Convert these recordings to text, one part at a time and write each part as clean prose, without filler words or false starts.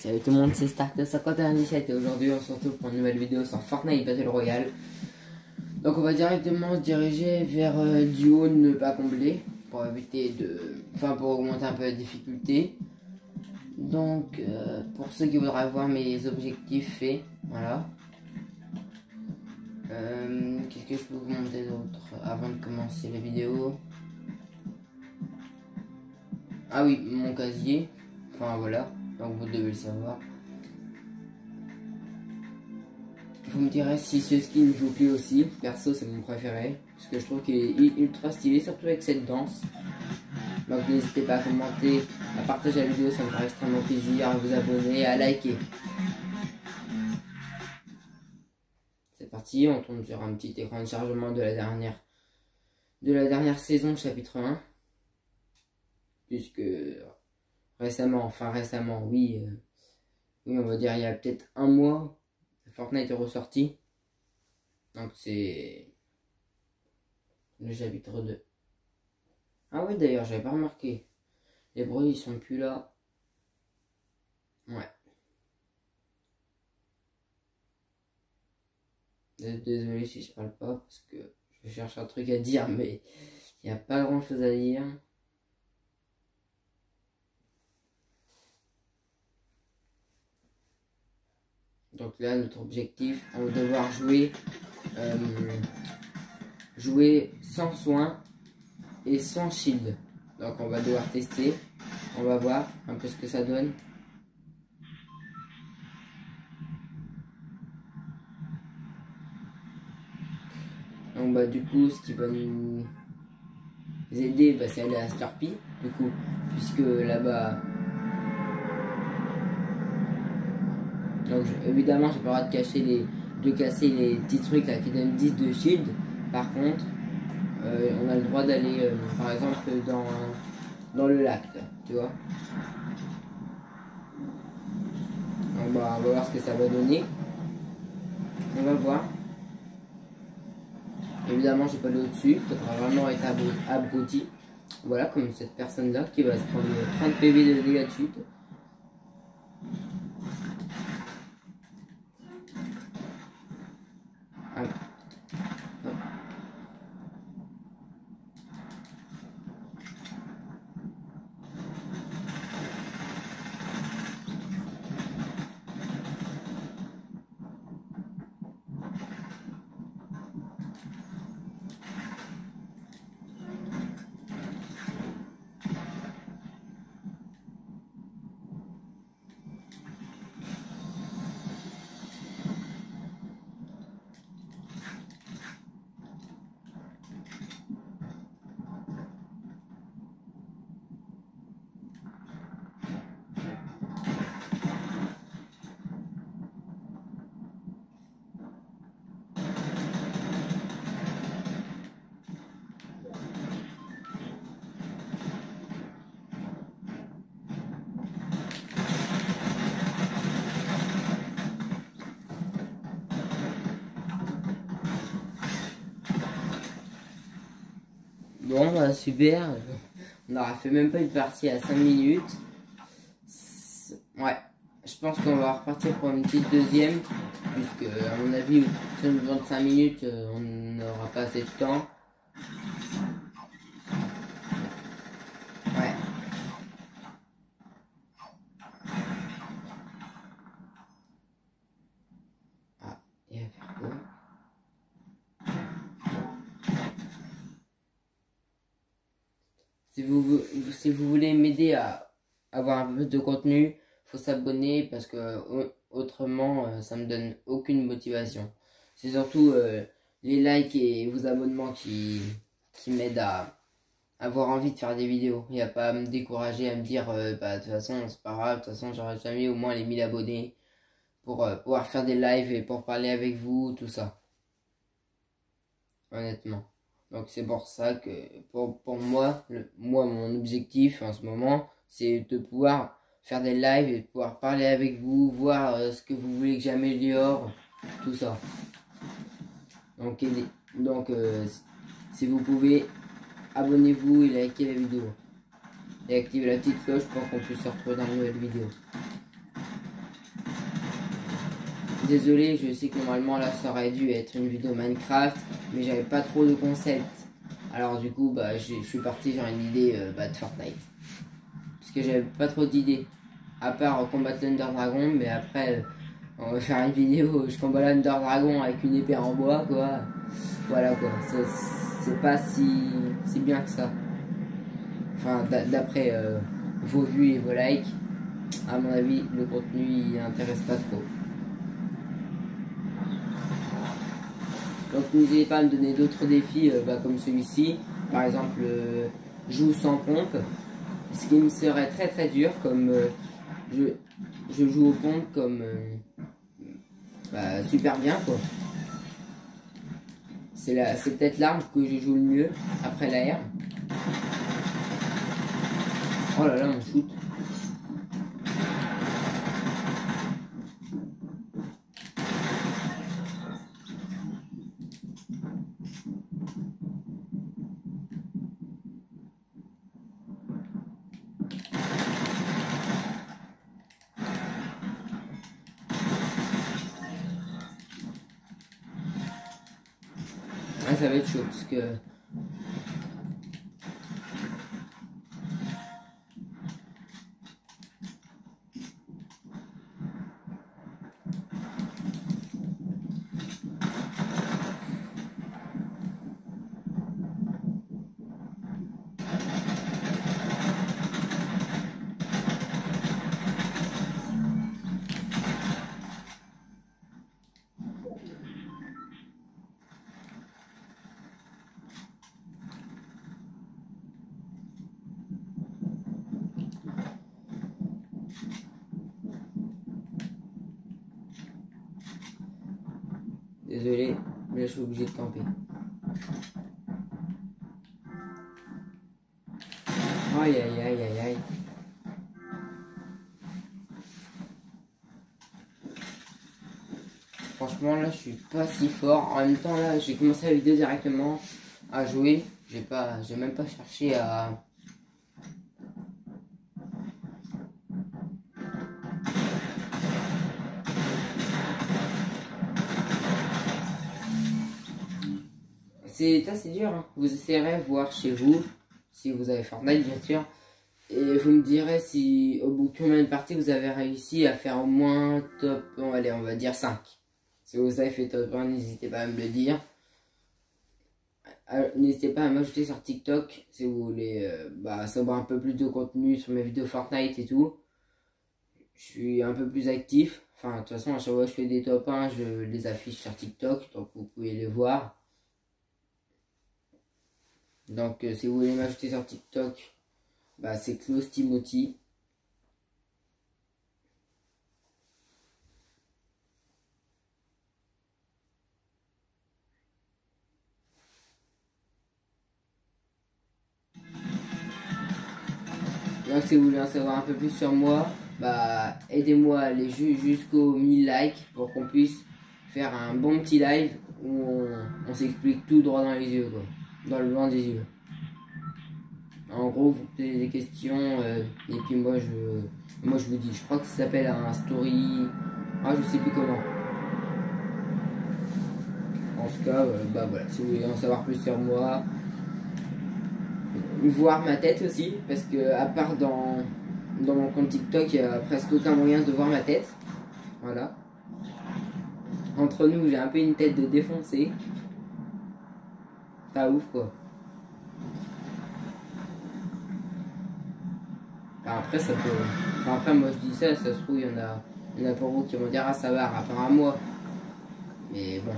Salut tout le monde, c'est Stark5117 et aujourd'hui on se retrouve pour une nouvelle vidéo sur Fortnite Battle Royale. Donc on va directement se diriger vers duo ne pas combler pour éviter de... Enfin pour augmenter un peu la difficulté. Donc pour ceux qui voudraient voir mes objectifs faits, voilà. Qu'est-ce que je peux vous montrer d'autre avant de commencer la vidéo? Ah oui, mon casier, enfin voilà. Donc vous devez le savoir. Vous me direz si ce skin vous plaît aussi. Perso c'est mon préféré. Parce que je trouve qu'il est ultra stylé. Surtout avec cette danse. Donc n'hésitez pas à commenter, à partager la vidéo. Ça me fera extrêmement plaisir. À vous abonner, à liker. C'est parti. On tombe sur un petit écran de chargement de la dernière saison chapitre 1. Puisque récemment, oui, oui, on va dire il y a peut-être un mois, Fortnite est ressorti. Donc c'est le chapitre 2. Ah oui, d'ailleurs, j'avais pas remarqué. Les bruits, ils sont plus là. Ouais. Désolé si je parle pas, parce que je cherche un truc à dire, mais il n'y a pas grand chose à dire. Donc là, notre objectif, on va devoir jouer sans soin et sans shield. Donc on va devoir tester. On va voir un peu ce que ça donne. Donc bah du coup, ce qui va nous aider, bah, c'est aller à Slurpee, du coup, puisque là-bas... Donc évidemment j'ai pas le droit de casser les petits trucs là qui donnent 10 de shield. Par contre on a le droit d'aller par exemple dans le lac là, tu vois. Donc bah, on va voir ce que ça va donner. On va voir. Évidemment j'ai pas d'eau dessus, ça devrait vraiment être abruti. Voilà, comme cette personne là qui va se prendre 30 PV de dégâts de chute. Bon bah super, on aura fait même pas une partie à 5 minutes. Ouais, je pense qu'on va repartir pour une petite deuxième, puisque à mon avis, si on nous demande 5 minutes, on n'aura pas assez de temps. Ouais. Ah, et à faire quoi? Si vous voulez m'aider à avoir un peu de contenu, faut s'abonner parce que autrement ça me donne aucune motivation. C'est surtout les likes et vos abonnements qui m'aident à avoir envie de faire des vidéos et à pas me décourager, à me dire bah de toute façon c'est pas grave, de toute façon j'aurai jamais au moins les 1000 abonnés pour pouvoir faire des lives et pour parler avec vous, tout ça. Honnêtement. Donc c'est pour ça que pour moi, mon objectif en ce moment, c'est de pouvoir faire des lives et de pouvoir parler avec vous, voir ce que vous voulez que j'améliore, tout ça. Donc, si vous pouvez, abonnez-vous et likez la vidéo. Et activez la petite cloche pour qu'on puisse se retrouver dans une nouvelle vidéo. Désolé, je sais que normalement là ça aurait dû être une vidéo Minecraft, mais j'avais pas trop de concept. Alors du coup, bah, je suis parti sur une idée de Fortnite. Parce que j'avais pas trop d'idées. À part combattre l'Under Dragon, mais après, on va faire une vidéo où je combat l'Under Dragon avec une épée en bois, quoi. Voilà quoi, c'est pas si bien que ça. Enfin, d'après vos vues et vos likes, à mon avis, le contenu il intéresse pas trop. Donc n'hésitez pas à me donner d'autres défis comme celui-ci. Par exemple, joue sans pompe. Ce qui me serait très très dur, comme je joue aux pompes comme super bien quoi. C'est peut-être l'arme que je joue le mieux après l'AR. Oh là là, mon shoot. Ah, ça va être chaud parce que désolé, mais là je suis obligé de camper. Aïe aïe aïe aïe aïe. Franchement là je suis pas si fort. En même temps là j'ai commencé la vidéo directement à jouer. J'ai même pas cherché à. C'est assez dur, hein. Vous essayerez voir chez vous, si vous avez Fortnite bien sûr, et vous me direz si au bout de combien de parties vous avez réussi à faire au moins top, bon, allez, on va dire 5. Si vous avez fait top 1, n'hésitez pas à me le dire. N'hésitez pas à m'ajouter sur TikTok si vous voulez savoir un peu plus de contenu sur mes vidéos Fortnite et tout. Je suis un peu plus actif. Enfin, de toute façon, à chaque fois que je fais des top 1, je les affiche sur TikTok, donc vous pouvez les voir. Donc, si vous voulez m'ajouter sur TikTok, c'est Close Timothy. Donc, si vous voulez en savoir un peu plus sur moi, aidez-moi à aller jusqu'aux 1000 likes pour qu'on puisse faire un bon petit live où on s'explique tout droit dans les yeux, quoi. Dans le blanc des yeux. En gros, vous posez des questions et puis moi je vous dis. Je crois que ça s'appelle un story. Ah, je sais plus comment. En tout cas, voilà. Si vous voulez en savoir plus sur moi, voir ma tête aussi, parce que à part dans mon compte TikTok, il n'y a presque aucun moyen de voir ma tête. Voilà. Entre nous, j'ai un peu une tête de défoncé. Pas ouf quoi. Après, ça peut. Enfin, après, moi je dis ça se trouve, il y en a pour vous qui vont dire ah ça va, rapport à moi. Mais bon.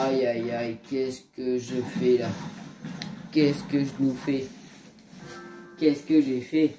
Aïe aïe aïe, qu'est-ce que je fais là? Qu'est-ce que je nous fais? Qu'est-ce que j'ai fait?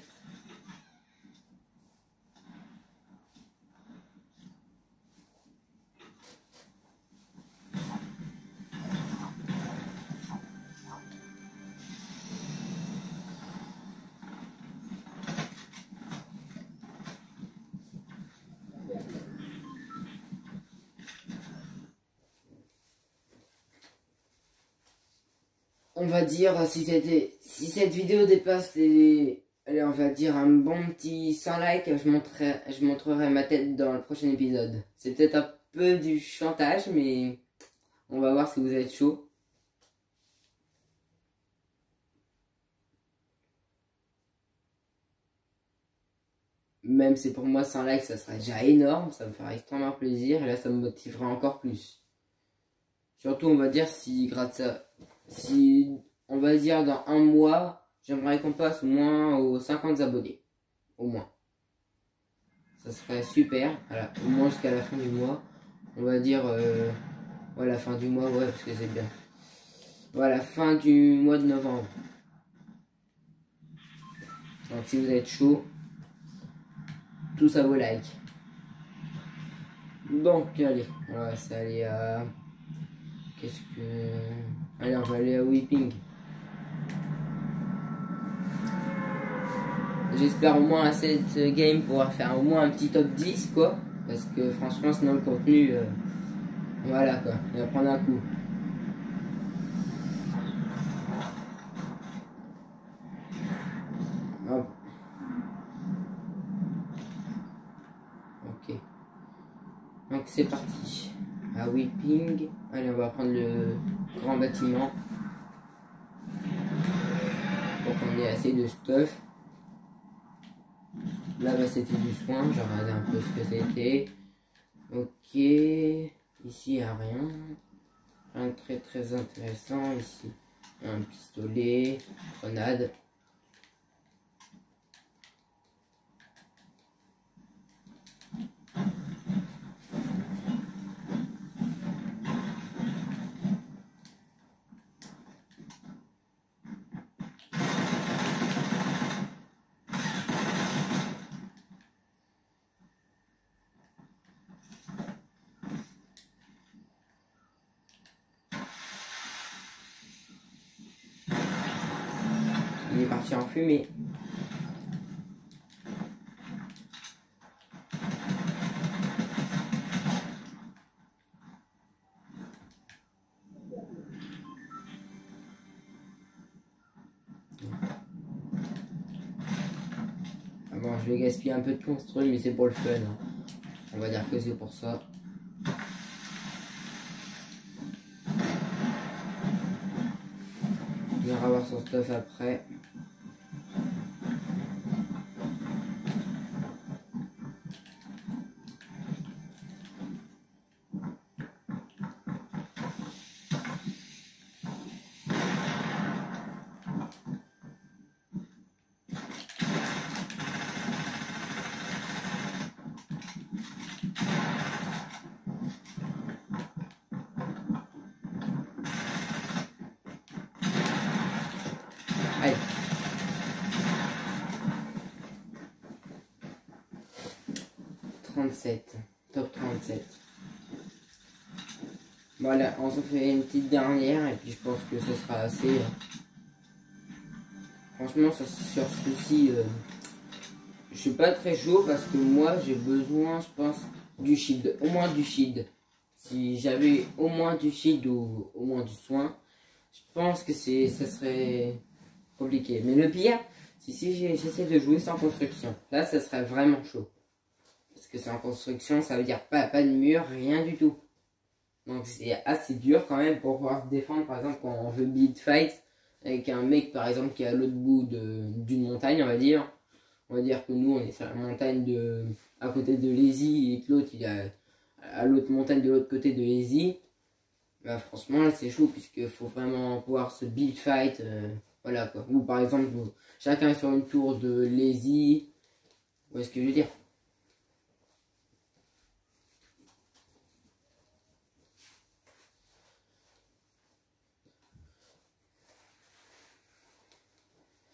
on va dire, si cette vidéo dépasse les, allez, on va dire un bon petit 100 likes, je montrerai ma tête dans le prochain épisode. C'est peut-être un peu du chantage, mais on va voir si vous êtes chaud. Même si pour moi 100 likes ça serait déjà énorme, ça me ferait extrêmement plaisir et là ça me motiverait encore plus. Surtout on va dire si grâce à si on va dire dans un mois, j'aimerais qu'on passe au moins aux 50 abonnés. Au moins. Ça serait super. Voilà, au moins jusqu'à la fin du mois. On va dire ouais, la fin du mois, ouais, parce que c'est bien. Voilà, fin du mois de novembre. Donc si vous êtes chaud, tous à vos likes. Donc allez, on va aller à... Qu'est-ce que... Allez, on va aller à Weeping. J'espère au moins à cette game pouvoir faire au moins un petit top 10 quoi. Parce que franchement sinon le contenu... voilà quoi, il va prendre un coup. Hop. Ok. Donc c'est parti. À Weeping. Allez, on va prendre le grand bâtiment. Pour qu'on ait assez de stuff. Là-bas c'était du soin, j'ai regardé un peu ce que c'était. Ok. Ici il n'y a rien. Rien de très très intéressant ici. Un pistolet, grenade. Il est parti en fumée. Ah bon, je vais gaspiller un peu de construit, mais c'est pour le fun. Hein. On va dire que c'est pour ça. On ira voir son stuff après. Allez. Top 37. Voilà, on se fait une petite dernière et puis je pense que ce sera assez. Franchement, ça, sur ceci, je suis pas très chaud parce que moi j'ai besoin, je pense, du shield, au moins du shield. Si j'avais au moins du shield ou au moins du soin, je pense que ça serait compliqué. Mais le pire, c'est si j'essaie de jouer sans construction. Là, ça serait vraiment chaud. Parce que sans construction, ça veut dire pas de mur, rien du tout. Donc c'est assez dur quand même pour pouvoir se défendre, par exemple, quand on veut build fight avec un mec, par exemple, qui est à l'autre bout d'une montagne, on va dire. On va dire que nous, on est sur la montagne à côté de Lazy et que l'autre, il est à l'autre montagne de l'autre côté de Lazy. Bah, franchement, là, c'est chaud puisqu'il faut vraiment pouvoir se build fight. Voilà quoi. Ou par exemple, chacun est sur une tour de Lazy. Où est-ce que je veux dire?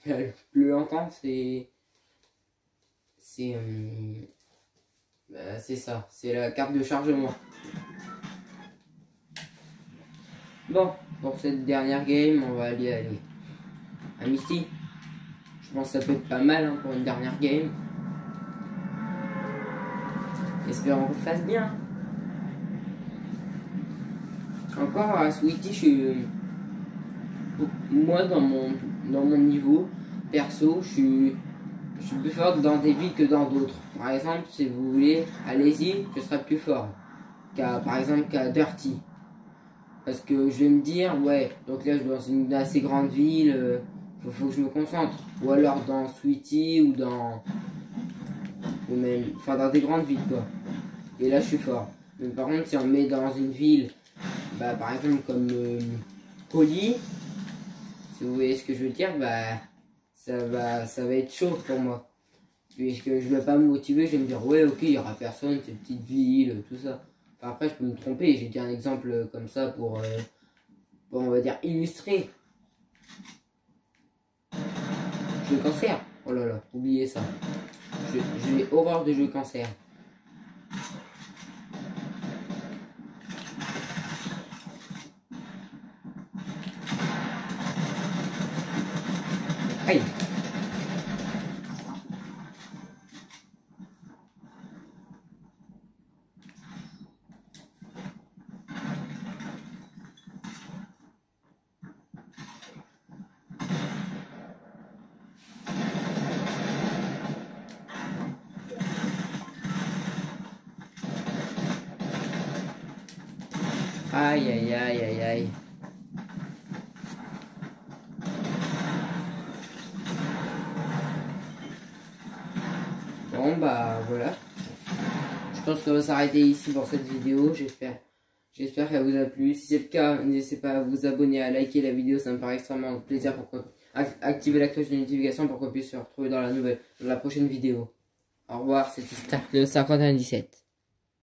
Le plus longtemps, c'est ça, c'est la carte de chargement. Bon, pour cette dernière game, on va aller à Misty. Je pense que ça peut être pas mal hein, pour une dernière game. Espérons qu'on fasse bien. Encore à Sweetie, moi dans mon niveau perso, je suis plus fort dans des villes que dans d'autres. Par exemple, si vous voulez, allez-y, je serai plus fort par exemple qu'à Dirty. Parce que je vais me dire, ouais, donc là je suis dans une assez grande ville, faut que je me concentre. Ou alors dans Sweetie ou même, enfin dans des grandes villes quoi. Et là je suis fort. Mais par contre si on me met dans une ville, bah par exemple comme Poli, si vous voyez ce que je veux dire, bah ça va être chaud pour moi. Puisque je vais pas me motiver, je vais me dire ouais ok il y aura personne, c'est une petite ville, tout ça. Enfin, après je peux me tromper, j'ai dit un exemple comme ça pour on va dire illustrer. Jeu cancer, oh là là, oubliez ça. J'ai horreur de jeux cancer. Aïe. Aïe aïe aïe aïe aïe. Bon bah voilà. Je pense qu'on va s'arrêter ici pour cette vidéo, j'espère qu'elle vous a plu. Si c'est le cas, n'hésitez pas à vous abonner, à liker la vidéo, ça me paraît extrêmement plaisir pour activer la cloche de notification pour qu'on puisse se retrouver dans la prochaine vidéo. Au revoir, c'était Stark 5117.